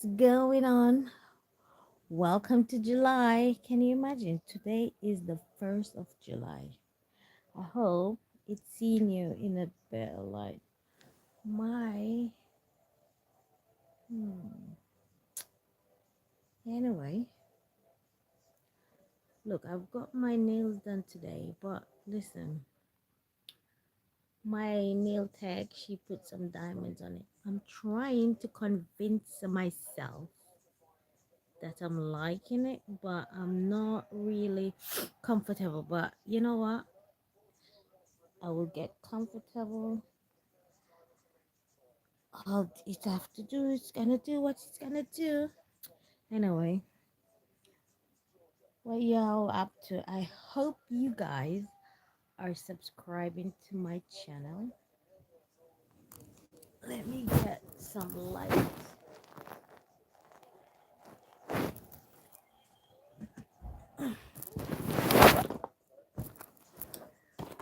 Going on? Welcome to July. Can you imagine? Today is the 1st of July. I hope it's seeing you in a better light. My. Hmm. Anyway, look, I've got my nails done today, but listen, my nail tech, she put some diamonds on it. I'm trying to convince myself that I'm liking it, but I'm not really comfortable. But you know what? I will get comfortable. All it have to do is gonna do what it's gonna do. Anyway, what y'all up to? I hope you guys are subscribing to my channel. Let me get some light.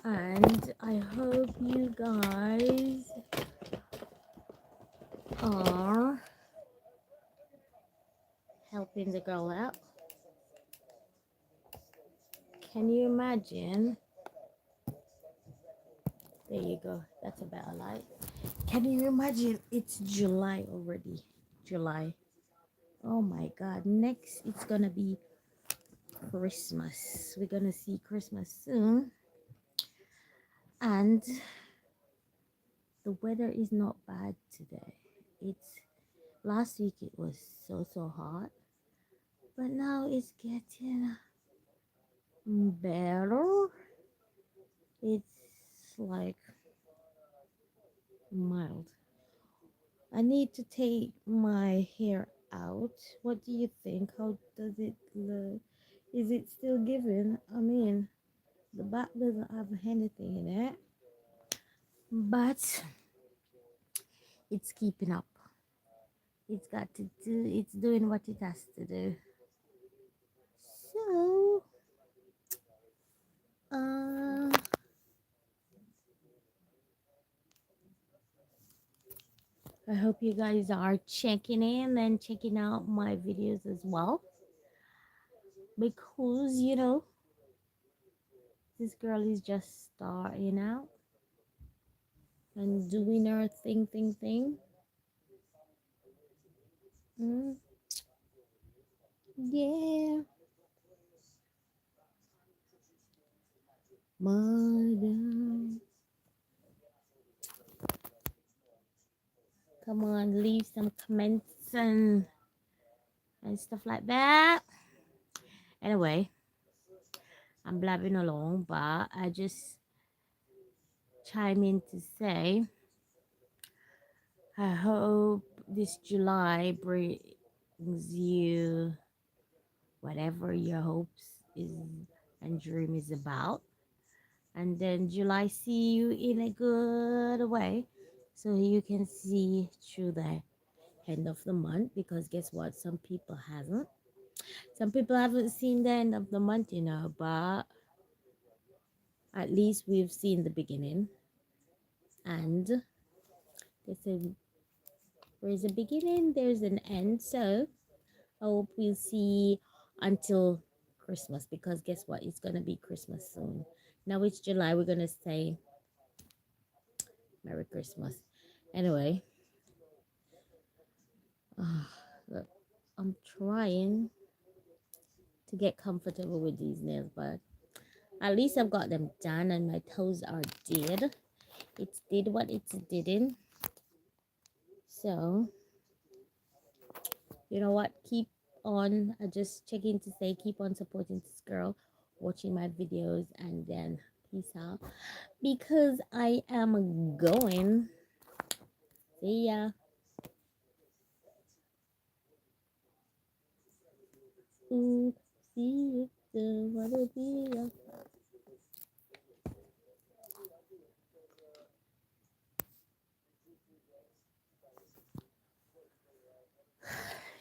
And I hope you guys are helping the girl out. Can you imagine? There you go. That's a better light. Can you imagine? It's July already. July. Oh my God. Next, it's gonna be Christmas. We're gonna see Christmas soon. And the weather is not bad today. It's last week it was so hot. But now it's getting better. It's like mild. I need to take my hair out. What do you think? How does it look? Is it still giving? I mean, the back doesn't have anything in it, but it's keeping up. It's got to do, it's doing what it has to do. So, uh, I hope you guys are checking in and checking out my videos as well. Because, this girl is just starting out and doing her thing. Mm, yeah. Madam. Come on, leave some comments and stuff like that. Anyway, I'm blabbing along, but I just chime in to say I hope this July brings you whatever your hopes is and dream is about. And then July see you in a good way so you can see through the end of the month, because guess what? Some people hasn't. Some people haven't seen the end of the month, but at least we've seen the beginning. And they say there's a beginning, there's an end. So I hope we'll see until Christmas, because guess what? It's gonna be Christmas soon. Now it's July, we're gonna say Merry Christmas. Anyway, look, I'm trying to get comfortable with these nails, but at least I've got them done and my toes are did. It's did what it's didn't. So, you know what? Keep on. I just check in to say keep on supporting this girl, watching my videos, and then peace out. Because I am going. See ya. Ooh, see you soon. What'll be